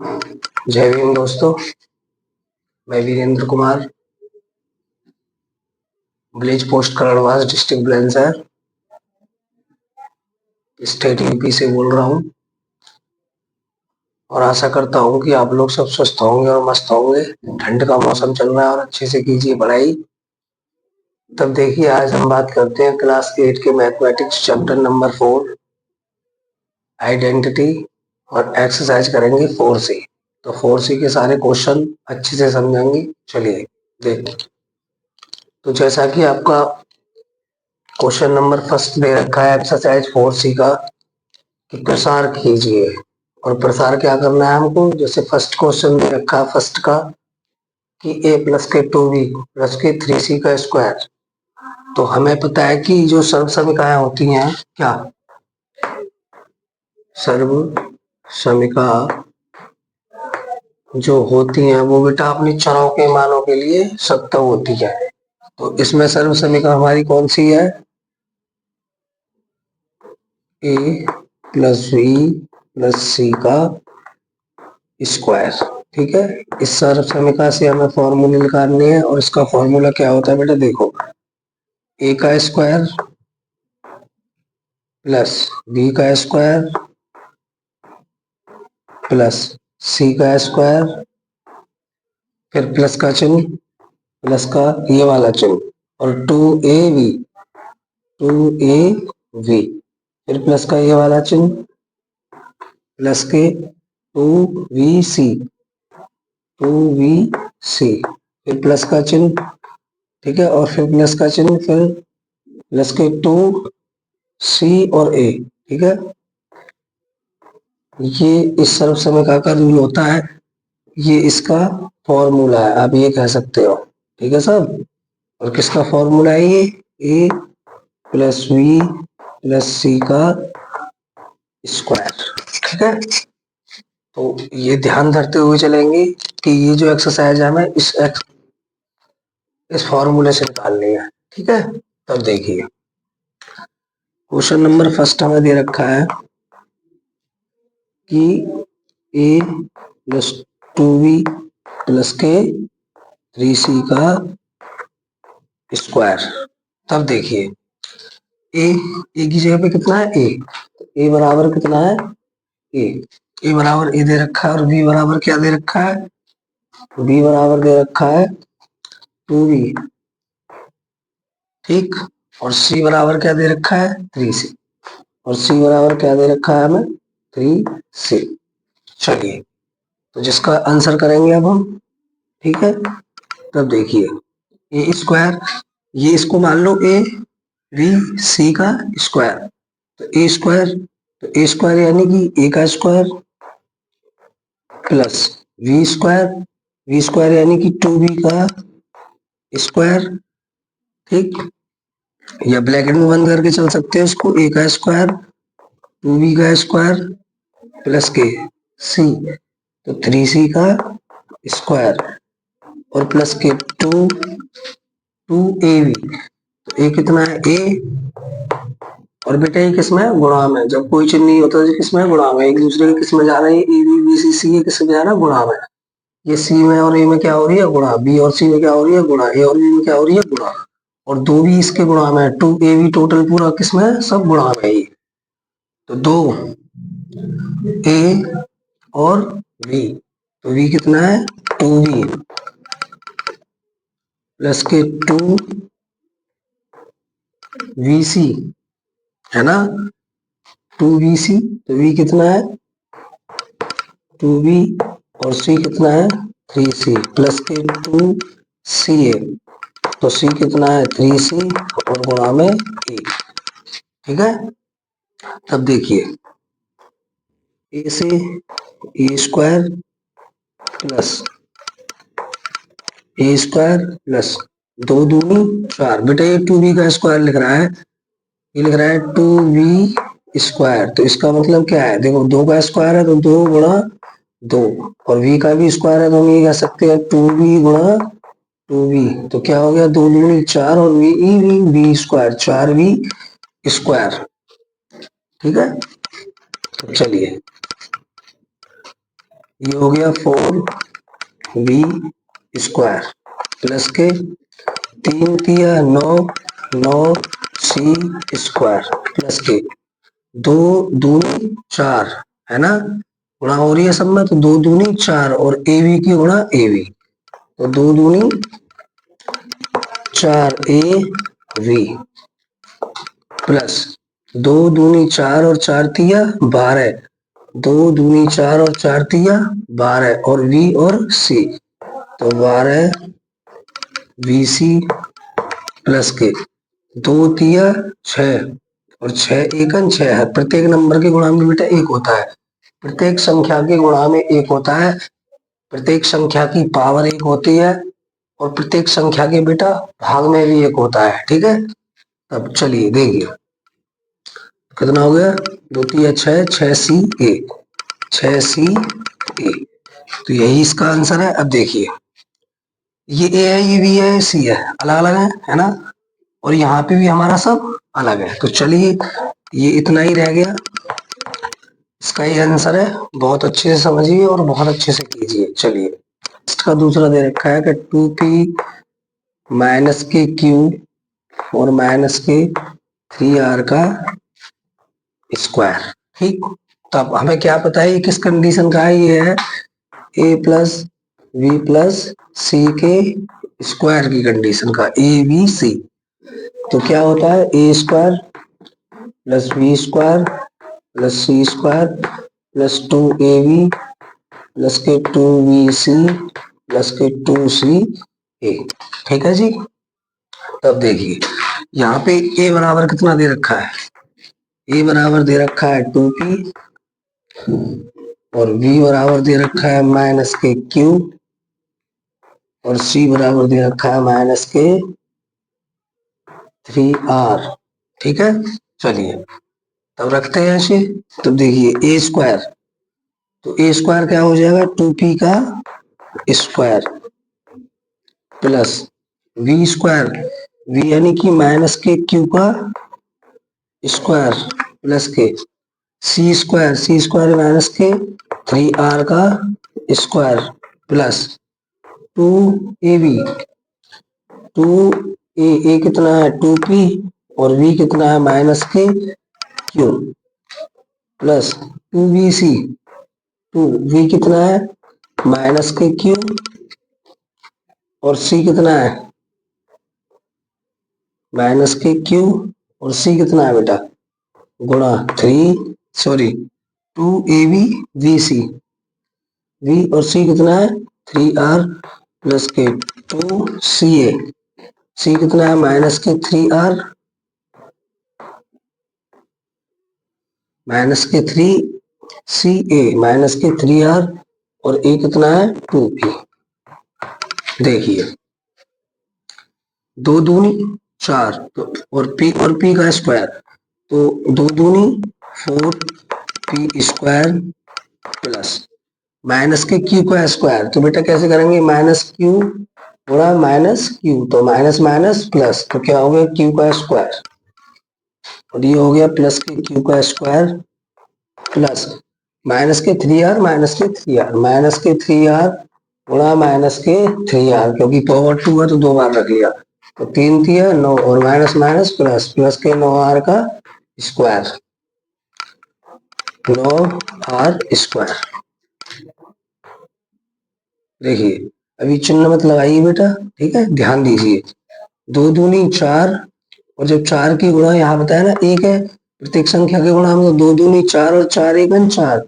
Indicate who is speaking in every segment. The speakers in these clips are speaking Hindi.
Speaker 1: जय भीम दोस्तों, मैं Virendra Kumar, village post Karanwas, district Bulandshahr, state UP से बोल रहा हूँ और आशा करता हूँ कि आप लोग सब स्वस्थ होंगे और मस्त होंगे। ठंड का मौसम चल रहा है और अच्छे से कीजिए पढ़ाई। तब देखिए, आज हम बात करते हैं क्लास 8 के मैथमेटिक्स चैप्टर नंबर 4 आइडेंटिटी और एक्सरसाइज करेंगे 4C। तो 4C के सारे क्वेश्चन अच्छे से समझेंगे। चलिए देखिए, तो जैसा कि आपका क्वेश्चन नंबर फर्स्ट दे रखा है एक्सरसाइज 4C का कि प्रसार कीजिए। और प्रसार क्या करना है हमको, जैसे फर्स्ट क्वेश्चन दे रखा है फर्स्ट का कि a प्लस के 2b प्लस के 3c का स्क्वायर। तो हमें पता है कि जो सर्व समीकरण होती हैं, क्या सर्व समीका जो होती हैं वो बेटा अपनी चरों के मानों के लिए सत्य होती है। तो इसमें सर्व समीकरण हमारी कौन सी है, a plus b plus c का स्क्वायर। ठीक है, इस सर्व समीकरण से हमें फॉर्मूले निकालने हैं और इसका फॉर्मूला क्या होता है बेटा, देखो a का स्क्वायर प्लस b का स्क्वायर प्लस c का स्क्वायर, फिर प्लस का चिन्ह, प्लस का ये वाला चिन्ह और 2ab फिर प्लस का ये वाला चिन्ह प्लस के 2vc फिर प्लस का चिन्ह। ठीक है, और फिर प्लस का चिन्ह, फिर प्लस के 2c और a। ठीक है, ये इस सर्व समीकरण का रूल होता है, ये इसका फॉर्मूला है, आप ये कह सकते हो। ठीक है सब, और किसका फॉर्मूला है ये, a plus v plus c का स्क्वायर। ठीक है, तो ये ध्यान धरते हुए चलेंगे कि ये जो एक्सरसाइज है हमें इस फॉर्मूले से निकालनी है। ठीक है, तब देखिए क्वेश्चन नंबर फर्स्ट हमें दे रखा है कि a प्लस 2b प्लस के 3c का स्क्वायर। तब देखिए a की जगह पे कितना है, a बराबर कितना है, a बराबर a दे रखा है और b बराबर क्या दे रखा है, b बराबर दे रखा है 2b। ठीक, और c बराबर क्या दे रखा है, 3c, और c बराबर क्या दे रखा है हमें, 3c। चलिए, तो जिसका आंसर करेंगे अब हम। ठीक है, तब देखिए ए स्क्वायर, ये इसको मान लो a v c का स्क्वायर, तो ए स्क्वायर, तो ए स्क्वायर यानी कि a का स्क्वायर प्लस v स्क्वायर यानी कि 2b का स्क्वायर। ठीक, या ब्रैकेट में बंद करके चल सकते हैं इसको, a का स्क्वायर 2b का स्क्वायर प्लस के c, तो 3c का स्क्वायर और प्लस के 2ab। तो a कितना है, a, और बेटा ये किसमें है, गुणा में। जब कोई चिन्ह नहीं होता तो किसमें है, गुणा में। एक दूसरे के किसमें जा रहे हैं, ए बी बी सी सी, ये किसमें जा रहा है, गुणा में। ये सी में और ए में क्या हो रही है, गुणा। बी और सी में क्या हो रही है, गुणा। ए और बी में क्या हो रही है, गुणा। और दो भी इसके गुणा में है, 2ab टोटल पूरा किसमें है, सब गुणा में है। तो 2a और v, तो v कितना है, 2v प्लस के 2vc, है ना, 2vc। तो v कितना है, 2v, और c कितना है, 3c प्लस के 2ca, तो c कितना है, 3c और गुणा में a। ठीक है, तब देखिए a से a स्क्वायर प्लस 2 दूनी 4। बेटा ये 2b का स्क्वायर लिख रहा है, ये लिख रहा है 2b स्क्वायर, तो इसका मतलब क्या है, देखो 2 का स्क्वायर है तो 2 गुणा 2, और v का भी स्क्वायर है तो हम ये कह सकते हैं 2b गुणा 2b। तो क्या हो गया, 2 दूनी 4 और v स्क्वायर, 4v स्क्वायर। ठीक है, तो चलिए ये हो गया 4v² प्लस के 3 तिया 9, 9c² प्लस के 2 दूनी 4 है ना, गुणा हो रही है सब में, तो 2 दूनी 4 और ab की गुणा ab, तो 2 दूनी 4ab प्लस 2 दूनी 4 और 4 तिया 12, 2 दूनी 4 और 4 तिया 12 और v और c, तो 12vc प्लस के 2 तिया 6 और 6 एकन 6 है। प्रत्येक नंबर के गुणा में बेटा एक होता है, प्रत्येक संख्या के गुणा में एक होता है, प्रत्येक संख्या की पावर एक होती है और प्रत्येक संख्या के बेटा भाग में भी एक होता है। ठीक है, अब चलिए देखिए कितना हो गया, 2 तिया 6, 6ca, 6ca, तो यही इसका आंसर है। अब देखिए ये a है, ये b है, c है, अलग अलग है ना, और यहाँ पे भी हमारा सब अलग है। तो चलिए ये इतना ही रह गया, इसका ही आंसर है। बहुत अच्छे से समझिए और बहुत अच्छे से कीजिए। चलिए इसका दूसरा दे रखा है कि 2p माइनस के क्यूब और माइनस के 3r का स्क्वायर। ठीक, तब हमें क्या पता है ये किस कंडीशन का है, ये है a plus v plus c के स्क्वायर की कंडीशन का, a b c। तो क्या होता है a² plus v² plus c² plus 2ab plus के 2bc प्लस के 2ca। ठीक है जी, तब देखिए यहाँ पे a बराबर कितना दे रखा है, a बराबर दे रखा है 2p और v बराबर दे रखा है माइनस के क्यूब और c बराबर दे रखा है माइनस के 3r। ठीक है, चलिए तब रखते हैं ऐसे। तो देखिए a², तो a² क्या हो जाएगा 2p का स्क्वायर प्लस v², v यानी कि माइनस के क्यू का स्क्वायर प्लस के c² माइनस के 3r का स्क्वायर प्लस 2ab, 2a कितना है 2p और v कितना है माइनस के क्यू प्लस 2bc, 2v कितना है माइनस के क्यू और c कितना है माइनस के क्यू और c कितना है बेटा गुणा 2ab vc, v और c कितना है 3r प्लस के 2ca, c कितना है माइनस के 3r माइनस के 3ca माइनस के 3r और a कितना है 2p। देखिए 2 दूनी 4 तो और p का स्क्वायर, तो 2 दूनी 4p² प्लस माइनस के क्यू का स्क्वायर, तो बेटा कैसे करेंगे माइनस क्यू गुणा माइनस क्यू, तो माइनस माइनस प्लस, तो क्या हो गया क्यू का स्क्वायर और ये हो गया प्लस के क्यू का स्क्वायर प्लस माइनस के 3r माइनस के 3r माइनस के 3r गुणा माइनस के 3r, क्योंकि पावर 2 है तो 2 बार रख लिया, तो 3 तिया 9 और माइनस माइनस प्लस, प्लस के 9r का स्क्वायर, 9r²। देखिए अभी चिन्ह मत लगाइए बेटा, ठीक है, ध्यान दीजिए। 2 दूनी 4 और जब 4 की गुणा यहाँ बताया ना एक है, प्रत्येक संख्या के गुणा में, तो 2 दूनी 4 और 4 एकन 4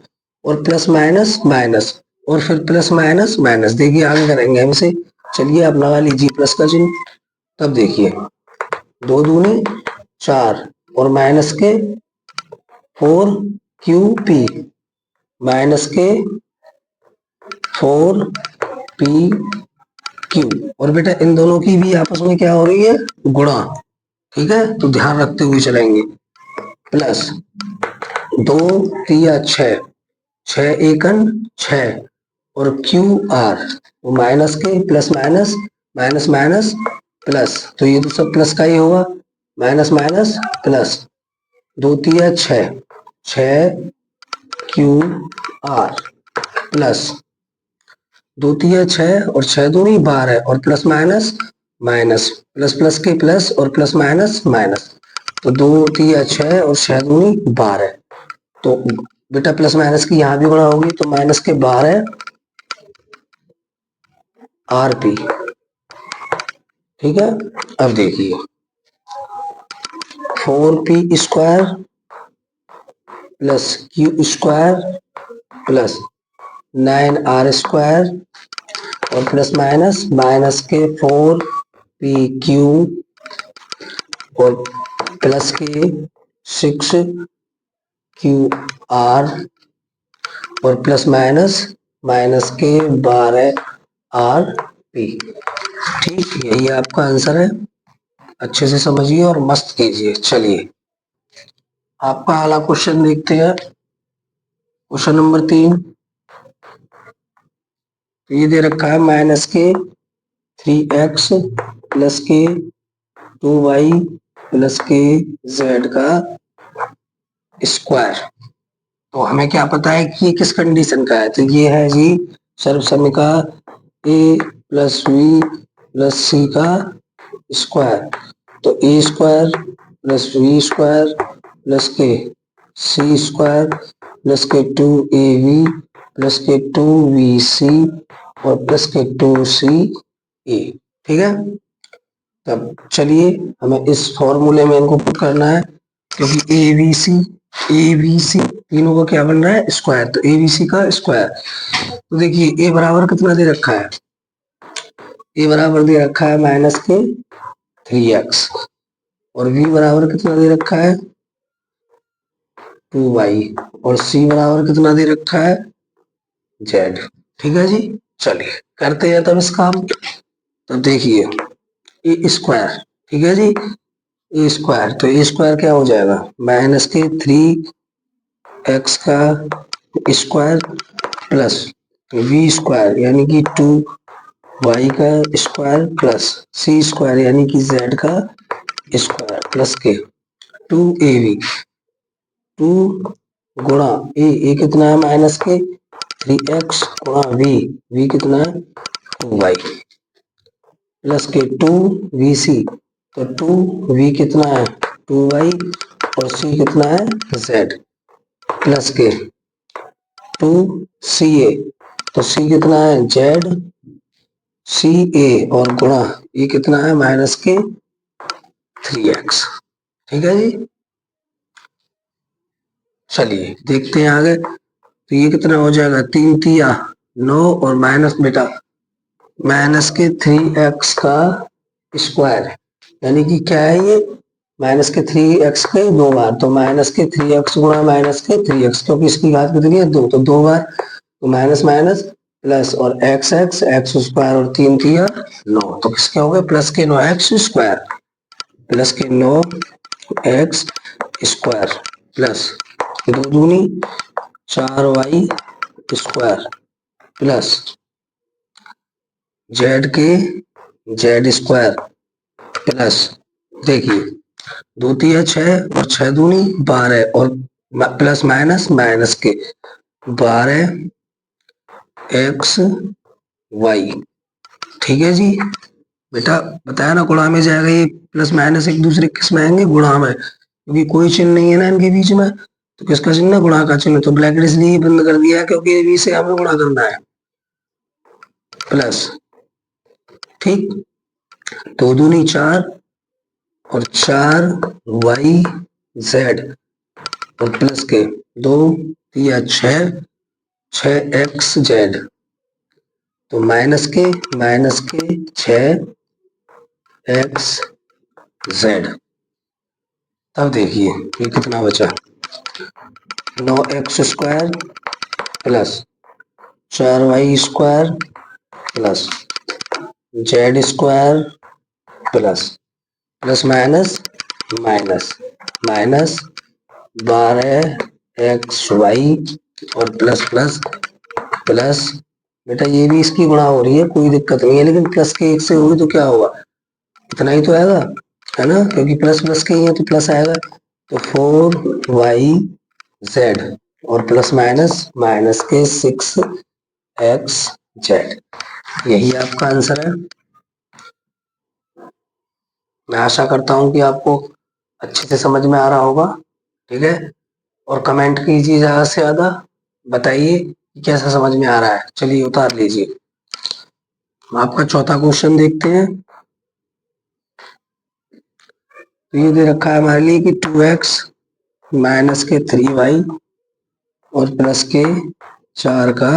Speaker 1: और प्लस माइनस माइनस और फिर प्लस माइनस माइनस। देखिए आगे करेंगे हमसे, चलिए आप लगा लीजिए प्लस का चिन्ह। तब देखिए 2 दूनी 4 और माइनस के 4qp माइनस के 4pq, और बेटा इन दोनों की भी आपस में क्या हो रही है गुणा। ठीक है, तो ध्यान रखते हुए चलेंगे, प्लस 2 तिया 6, 6 एकन 6 और QR माइनस के plus minus minus minus plus, तो ये तो सब प्लस का ही होगा, माइनस माइनस प्लस 2 तिया 6, 6QR प्लस दो तिया 6 और 6 दूनी 12 और plus minus minus, plus plus के प्लस और प्लस माइनस माइनस, तो 2 तिया 6 और 6 दूनी 12। तो बेटा प्लस माइनस की यहां भी गुणा होगी, तो माइनस के 12 आरपी। ठीक है, अब देखिए 4p square plus Q square plus 9r square और प्लस माइनस माइनस के 4pq और प्लस के 6qr और प्लस माइनस माइनस के 12rp। ठीक, यही आपका आंसर है। अच्छे से समझिए और मस्त कीजिए। चलिए आपका अगला क्वेश्चन देखते हैं, क्वेश्चन नंबर 3। तो ये दे रखा है माइनस के 3x प्लस के 2y प्लस के z का स्क्वायर। तो हमें क्या पता है कि ये किस कंडीशन का है, तो ये है जी सर्वसमिका a plus B plus C का स्क्वायर। तो A square plus B square plus के सी स्क्वायर प्लस के 2ab प्लस के 2bc और प्लस के 2ca। ठीक है, तब चलिए हमें इस फॉर्मूले में इनको पुट करना है, क्योंकि एबीसी तीनों का क्या बन रहा है, स्क्वायर। तो एबीसी का स्क्वायर, तो देखिए ए बराबर कितना दे रखा है, ए बराबर दे रखा है माइनस के 3x और v बराबर कितना दे रखा है 2y और c बराबर कितना दे रखा है z। ठीक है जी, चलिए करते हैं तब इसका हम। तो देखिए ए स्क्वायर, ठीक है जी, ए स्क्वायर, तो ए स्क्वायर क्या हो जाएगा माइनस के 3x का स्क्वायर प्लस v स्क्वायर यानी कि 2y का स्क्वायर प्लस c स्क्वायर यानी कि z का स्क्वायर प्लस के 2ab 2 गुणा ए कितना है माइनस के 3x गुणा v कितना है 2y प्लस के 2vc, तो 2v कितना है 2y और c कितना है z प्लस के 2ca, तो c कितना है z ca और गुणा ये कितना है माइनस के 3x। ठीक है जी, चलिए देखते हैं आगे। तो ये कितना हो जाएगा 3 तिया 9 और माइनस बेटा माइनस के 3x का स्क्वायर यानी कि क्या है ये माइनस के 3x के 2 बार, तो माइनस के 3x गुणा माइनस के 3x, क्योंकि इसकी घात कितनी है 2, तो 2 बार, तो माइनस माइनस प्लस और एक्स स्क्वायर और 3 तिया 9, तो किसके हो गए प्लस के 9x स्क्वायर प्लस के 9x स्क्वायर प्लस 2 दूनी 4y स्क्वायर प्लस जेड के जेड स्क्वायर प्लस देखिए 2 तिया 6 और 6 दूनी 12 और प्लस माइनस माइनस के 12x y। ठीक है जी, बेटा बताया ना गुणा में जाएगा, ये प्लस माइनस एक दूसरे किस में आएंगे गुणा में, क्योंकि कोई चिन्ह नहीं है ना इनके बीच में, तो किसका चिन्ह गुणा का चिन्ह, तो ब्रैकेट इसलिए बंद कर दिया है क्योंकि बी से हमें गुणा करना है प्लस। ठीक, 2 दूनी 4 और 4y z और प्लस के 2 तिया 6x z, तो माइनस के 6x z। तब देखिए ये कितना बचा 9x square plus 4y square plus z square plus plus minus minus minus 12xy और प्लस प्लस प्लस बेटा ये भी इसकी गुणा हो रही है कोई दिक्कत नहीं है, लेकिन प्लस के 1 से होगी तो क्या होगा इतना ही तो आएगा है ना, क्योंकि प्लस प्लस के ही है तो प्लस आएगा, तो 4yz और प्लस माइनस माइनस के 6x जेड। यही आपका आंसर है। मैं आशा करता हूं कि आपको अच्छे से समझ में आ रहा होगा। ठीक है, और कमेंट कीजिए ज्यादा से ज्यादा, बताइए कि कैसा समझ में आ रहा है। चलिए उतार लीजिए। आपका चौथा क्वेश्चन देखते हैं। तो ये दे रखा है हमारे लिए कि 2x माइनस के 3y और प्लस के 4 का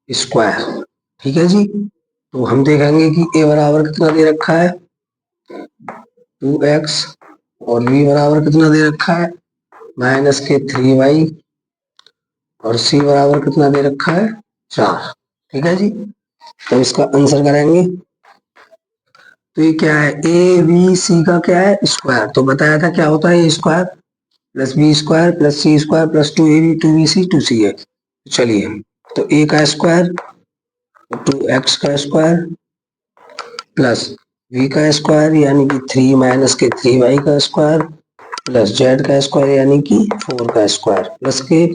Speaker 1: स्क्वायर। ठीक है जी। तो हम देखेंगे कि a बराबर कितना दे रखा है 2x, और b बराबर कितना दे रखा है माइनस के 3y, और c बराबर कितना दे रखा है 4। ठीक है जी। तो इसका आंसर करेंगे। तो ये क्या है, ए बी सी का क्या है स्क्वायर। तो बताया था क्या होता है A square plus B square plus C square plus 2ab 2bc 2ca। चलिए, तो ए का स्क्वायर 2x का स्क्वायर प्लस v का स्क्वायर यानी कि 3 माइनस के 3y का स्क्वायर प्लस z का स्क्वायर यानी कि 4 का स्क्वायर प्लस के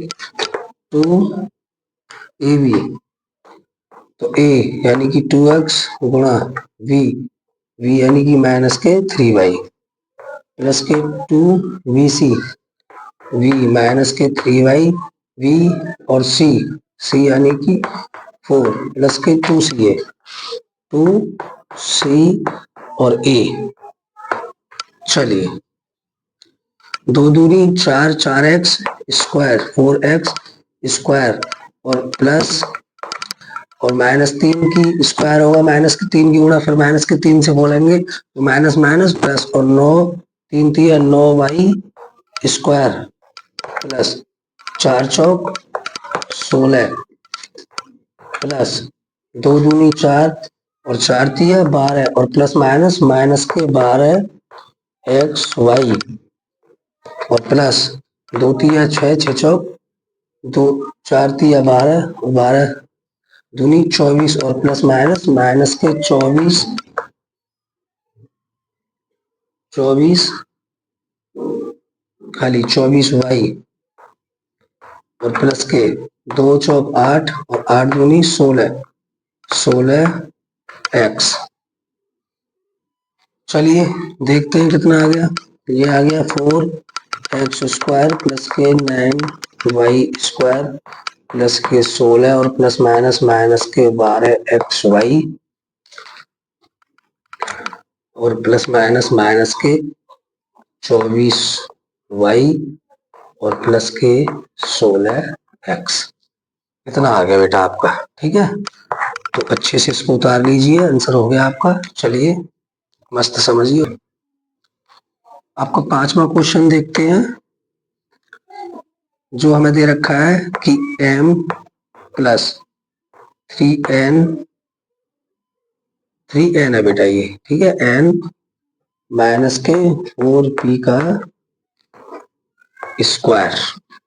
Speaker 1: 2ab। तो a यानी कि 2x गुणा v, v यानी कि माइनस के 3y प्लस के 2bc, v माइनस के 3y, v और c, c यानी कि 4 प्लस के 2ca, 2c और a। चलिए, दो दूनी 4, 4x स्क्वायर 4x स्क्वायर और प्लस और माइनस 3 की स्क्वायर होगा माइनस के 3 की गुणा, फिर माइनस के 3 से बोलेंगे तो माइनस माइनस प्लस, और 9 3 3 9y स्क्वायर प्लस 4 चौक 16 प्लस 2 दूनी 4 और 4 तिया 12 और प्लस माइनस माइनस के 12xy और प्लस 2 तिया 6 6 चौक 2 4 तिया 12 और 12 दूनी 24 और प्लस माइनस माइनस के 24 खाली 24y और प्लस के 2 चौक 8 और 8 दूनी 16x। चलिए देखते हैं कितना आ गया। ये आ गया 4x स्क्वायर प्लस के 9y स्क्वायर प्लस के 16 और प्लस माइनस माइनस के 12xy और प्लस माइनस माइनस के 24y और प्लस के 16x। इतना आ गया बेटा आपका। ठीक है, तो अच्छे से इसको उतार लीजिए, आंसर हो गया आपका। चलिए मस्त समझिए। आपका पांचवा क्वेश्चन देखते हैं, जो हमें दे रखा है कि m प्लस 3n है बेटा ये। ठीक है, n माइनस के 4p का स्क्वायर।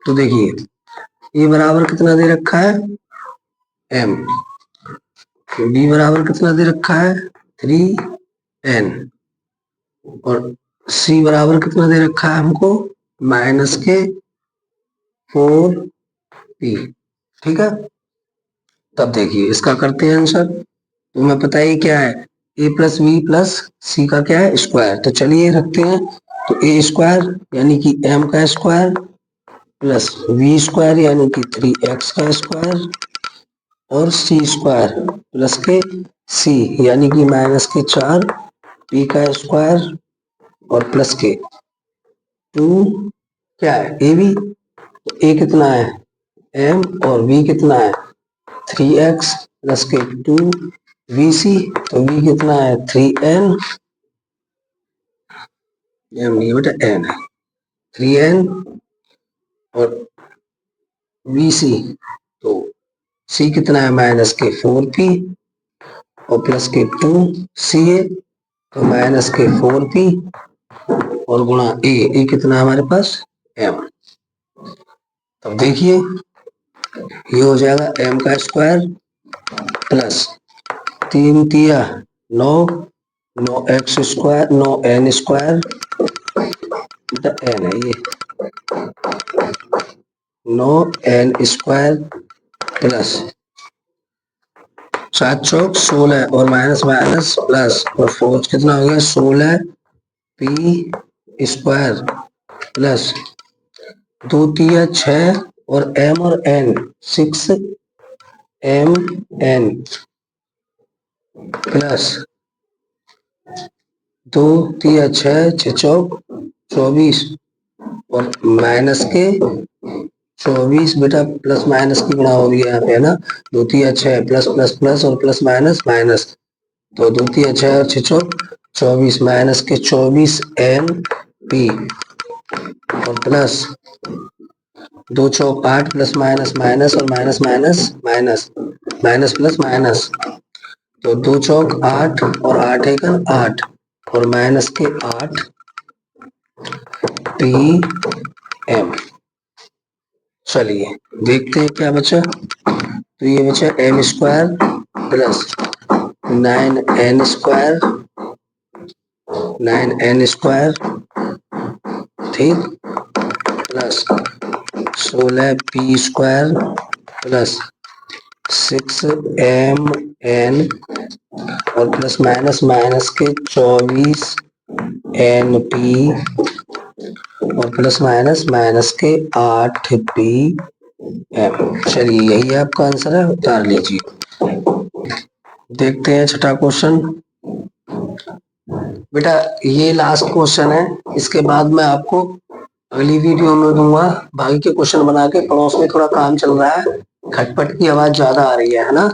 Speaker 1: तो देखिए ये बराबर कितना दे रखा है m, b बराबर कितना दे रखा है 3n, और c बराबर कितना दे रखा है हमको माइनस के 4p। ठीक है, तब देखिए इसका करते हैं आंसर। तो हमें पता है क्या है a plus B plus C का क्या है स्क्वायर। तो चलिए रखते हैं। तो a स्क्वायर यानी कि m का स्क्वायर प्लस v स्क्वायर यानी कि 3x का स्क्वायर और c स्क्वायर प्लस के c यानी कि माइनस के 4p का स्क्वायर और प्लस के 2 क्या है ए बी। तो a कितना है m और v कितना है 3x प्लस के 2vc। तो v कितना है 3n, m नहीं बेटा n है 3n और vc। तो c कितना है माइनस के 4p और प्लस के 2ca, तो माइनस के 4p और गुणा a कितना है हमारे पास m। तब देखिए ये हो जाएगा m का स्क्वायर प्लस 3 तिया 9, 9x square 9n square n है ये 9n स्क्वायर प्लस सात चौक 16 और माइनस माइनस प्लस और 4 कितना हो गया 16 पी स्क्वायर प्लस 2 तिया 6 और m और n 6 m n प्लस 2 तिया 6 6 चौक 24 और माइनस के 24 बेटा प्लस माइनस की गुणा हो रही है यहाँ पे है ना 2 तिया 6 प्लस प्लस प्लस और प्लस माइनस माइनस तो 2 तिया 6 और 6 चौक 24 माइनस के 24 एन पी और प्लस 2 चौक 8 प्लस माइनस माइनस और minus minus minus minus plus minus तो 2 चौक 8 और 8 एक 8 और माइनस के 8 पी एम। चलिए देखते हैं क्या बचा तो ये बचा M square plus 9n square 9n square ठीक plus 16 P square plus 6mn और प्लस माइनस माइनस के 24 एन पी और प्लस माइनस माइनस के 8 पी एम। चलिए यही आपका आंसर है उतार लीजिए। देखते हैं छठा क्वेश्चन बेटा ये लास्ट क्वेश्चन है इसके बाद मैं आपको अगली वीडियो में दूंगा बाकी के क्वेश्चन बना के पड़ोस में थोड़ा काम चल रहा है खटपट की आवाज ज्यादा आ रही है ना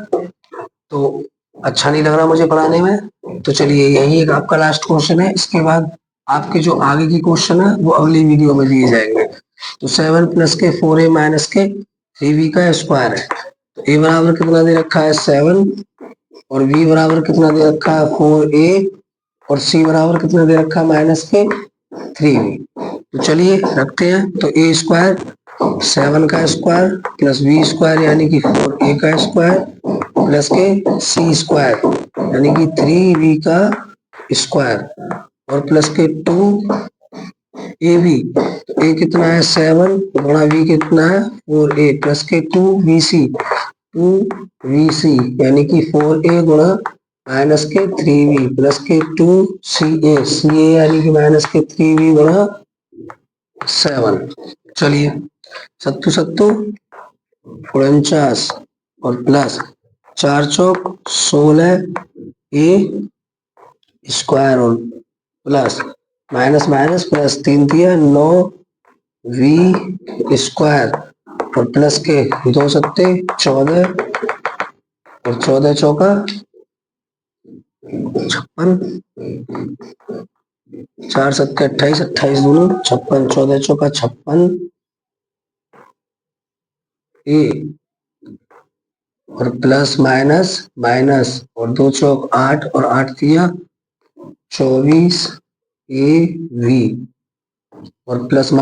Speaker 1: तो अच्छा नहीं लग रहा मुझे पढ़ाने में तो चलिए यही एक आपका लास्ट क्वेश्चन है इसके बाद आपके जो आगे की क्वेश्चन है वो अगली वीडियो में दिए जाएंगे। तो 7 प्लस के 4a माइनस के 3b का स्क्वायर है तो a बराबर कितना दे रखा है 7 और b बराबर कितना दे रखा है 4a और c बराबर कितना दे रखा है माइनस के 3b। तो चलिए रखते हैं तो a स्क्वायर 7 का स्क्वायर प्लस b स्क्वायर यानी कि 4a का स्क्वायर प्लस के c स्क्वायर यानी कि 3b का स्क्वायर और प्लस के 2ab तो a कितना है 7 गुणा b कितना है 4a प्लस के 2bc यानी कि 4a गुणा माइनस के 3b प्लस के 2ca यानी कि माइनस के 3b गुणा 7। चलिए सत्तू सत्तू 49 और प्लस 4 चौक 16 a स्क्वायर और प्लस माइनस माइनस प्लस 3 दिया 9 v स्क्वायर और प्लस के 2 सत्ते 14 और 14 चौका 56 4 सत्ते 28 28 दोनों 56 14 चौका 56 ए और प्लस माइनस माइनस और 2 चौक 8 और 8 दिया 24 ए वी और प्लस